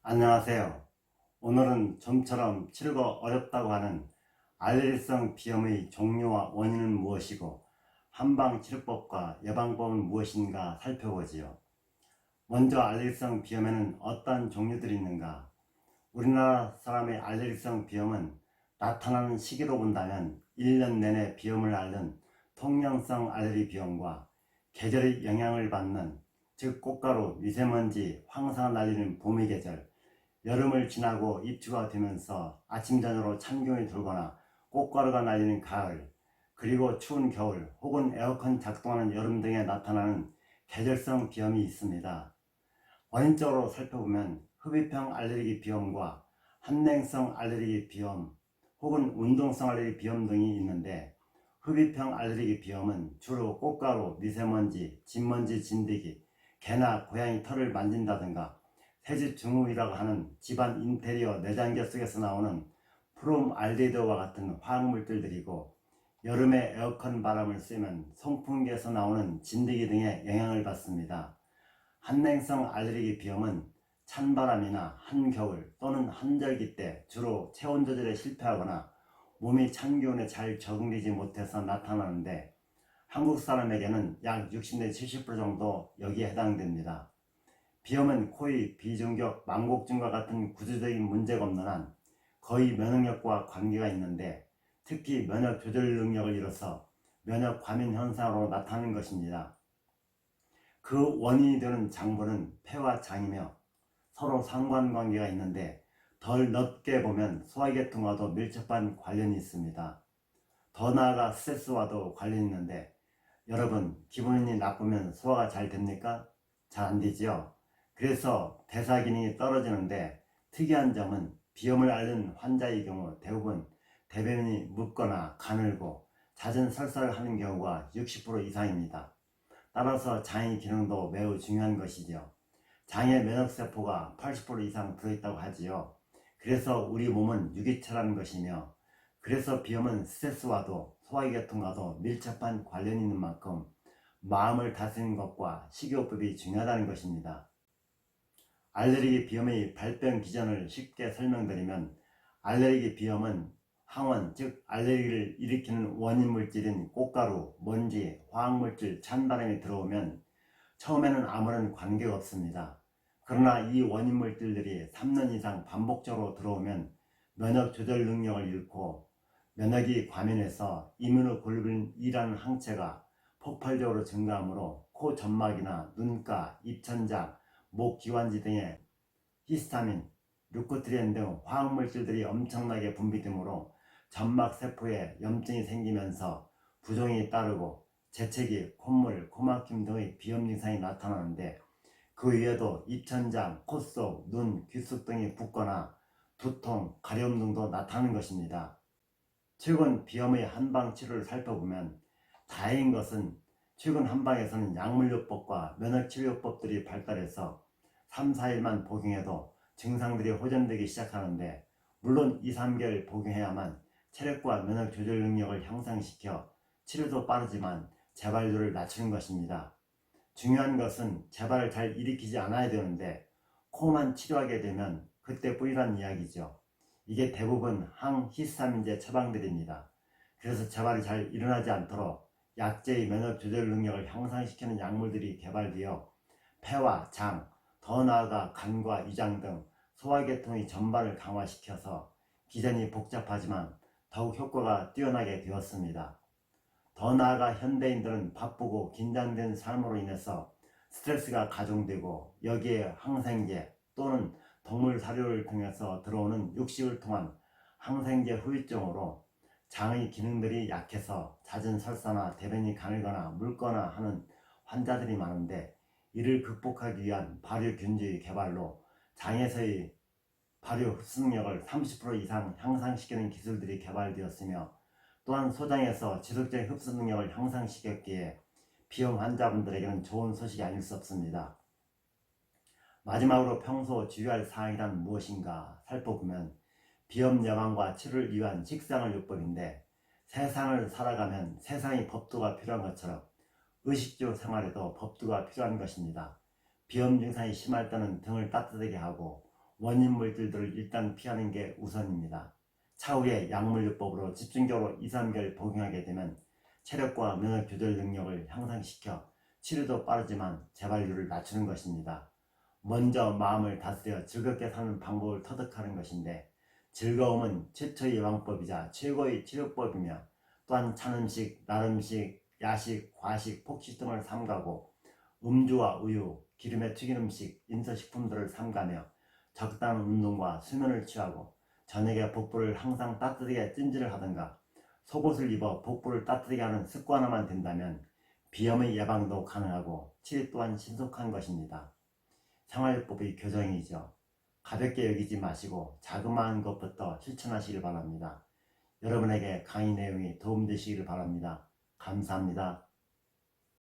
안녕하세요. 오늘은 좀처럼 치료가 어렵다고 하는 알레르기성 비염의 종류와 원인은 무엇이고 한방치료법과 예방법은 무엇인가 살펴보지요. 먼저 알레르기성 비염에는 어떤 종류들이 있는가? 우리나라 사람의 알레르기성 비염은 나타나는 시기로 본다면 1년 내내 비염을 앓는 통영성 알레르기 비염과 계절의 영향을 받는, 즉 꽃가루, 미세먼지, 황사가 날리는 봄의 계절, 여름을 지나고 입추가 되면서 아침 저녁으로 찬기운이 돌거나 꽃가루가 날리는 가을, 그리고 추운 겨울 혹은 에어컨 작동하는 여름 등에 나타나는 계절성 비염이 있습니다. 원인적으로 살펴보면 흡입형 알레르기 비염과 한냉성 알레르기 비염 혹은 운동성 알레르기 비염 등이 있는데, 흡입형 알레르기 비염은 주로 꽃가루, 미세먼지, 진먼지, 진드기, 개나 고양이 털을 만진다든가 새집 증후이라고 하는 집안 인테리어 내장재 속에서 나오는 프롬알데히드와 같은 화학물질들이고, 여름에 에어컨 바람을 쐬면 송풍기에서 나오는 진드기 등의 영향을 받습니다. 한냉성 알레르기 비염은 찬바람이나 한겨울 또는 한절기 때 주로 체온 조절에 실패하거나 몸이 찬 기온에 잘 적응되지 못해서 나타나는데, 한국 사람에게는 약 60 내지 70% 정도 여기에 해당됩니다. 비염은 코의 비중격 망곡증과 같은 구조적인 문제가 없는 한 거의 면역력과 관계가 있는데, 특히 면역 조절 능력을 잃어서 면역 과민 현상으로 나타나는 것입니다. 그 원인이 되는 장부는 폐와 장이며 서로 상관관계가 있는데, 덜 넓게 보면 소화계통과도 밀접한 관련이 있습니다. 더 나아가 스트레스와도 관련이 있는데, 여러분 기분이 나쁘면 소화가 잘 됩니까? 잘 안 되지요. 그래서 대사 기능이 떨어지는데, 특이한 점은 비염을 앓는 환자의 경우 대부분 대변이 묻거나 가늘고 잦은 설사를 하는 경우가 60% 이상입니다. 따라서 장의 기능도 매우 중요한 것이죠. 장의 면역세포가 80% 이상 들어있다고 하지요. 그래서 우리 몸은 유기체라는 것이며, 그래서 비염은 스트레스와도 소화계통과도 밀접한 관련이 있는 만큼 마음을 다스리는 것과 식이요법이 중요하다는 것입니다. 알레르기 비염의 발병 기전을 쉽게 설명드리면, 알레르기 비염은 항원, 즉 알레르기를 일으키는 원인 물질인 꽃가루, 먼지, 화학물질, 찬바람이 들어오면 처음에는 아무런 관계가 없습니다. 그러나 이 원인 물질들이 3년 이상 반복적으로 들어오면 면역 조절 능력을 잃고 면역이 과민해서 이뮤노글로불린이라는 항체가 폭발적으로 증가하므로 코 점막이나 눈가, 입천장, 목 기관지 등의 히스타민, 류코트리엔 등 화학물질들이 엄청나게 분비되므로 점막세포에 염증이 생기면서 부종이 따르고 재채기, 콧물, 코막힘 등의 비염 증상이 나타나는데, 그 외에도 입천장, 콧속, 눈, 귓속 등이 붓거나 두통, 가려움 등도 나타나는 것입니다. 최근 비염의 한방 치료를 살펴보면 다행인 것은, 최근 한방에서는 약물요법과 면역치료요법들이 발달해서 3, 4일만 복용해도 증상들이 호전되기 시작하는데, 물론 2, 3개월 복용해야만 체력과 면역 조절 능력을 향상시켜 치료도 빠르지만 재발률을 낮추는 것입니다. 중요한 것은 재발을 잘 일으키지 않아야 되는데, 코만 치료하게 되면 그때뿐이란 이야기죠. 이게 대부분 항히스타민제 처방들입니다. 그래서 재발이 잘 일어나지 않도록 약제의 면역 조절 능력을 향상시키는 약물들이 개발되어 폐와 장, 더 나아가 간과 위장 등 소화계통의 전반을 강화시켜서 기전이 복잡하지만 더욱 효과가 뛰어나게 되었습니다. 더 나아가 현대인들은 바쁘고 긴장된 삶으로 인해서 스트레스가 가중되고, 여기에 항생제 또는 동물 사료를 통해서 들어오는 육식을 통한 항생제 후유증으로 장의 기능들이 약해서 잦은 설사나 대변이 가늘거나 묽거나 하는 환자들이 많은데, 이를 극복하기 위한 발효균주의 개발로 장에서의 발효 흡수 능력을 30% 이상 향상시키는 기술들이 개발되었으며, 또한 소장에서 지속적인 흡수 능력을 향상시켰기에 비염 환자분들에게는 좋은 소식이 아닐 수 없습니다. 마지막으로 평소 주의할 사항이란 무엇인가 살펴보면, 비염 예방과 치료를 위한 식상을요법인데, 세상을 살아가면 세상의 법도가 필요한 것처럼 의식주 생활에도 법도가 필요한 것입니다. 비염 증상이 심할 때는 등을 따뜻하게 하고, 원인 물질들을 일단 피하는 게 우선입니다. 차후에 약물요법으로 집중적으로 2, 3개월 복용하게 되면 체력과 면역 조절 능력을 향상시켜 치료도 빠르지만 재발률을 낮추는 것입니다. 먼저 마음을 다스려 즐겁게 사는 방법을 터득하는 것인데, 즐거움은 최초의 예방법이자 최고의 치료법이며, 또한 찬 음식, 날 음식, 야식, 과식, 폭식 등을 삼가고 음주와 우유, 기름에 튀긴 음식, 인서식품들을 삼가며 적당한 운동과 수면을 취하고 저녁에 복부를 항상 따뜻하게 찜질을 하든가 속옷을 입어 복부를 따뜻하게 하는 습관화만 된다면 비염의 예방도 가능하고 치료 또한 신속한 것입니다. 생활요법의 교정이죠. 가볍게 여기지 마시고 자그마한 것부터 실천하시길 바랍니다. 여러분에게 강의 내용이 도움되시길 바랍니다. 감사합니다.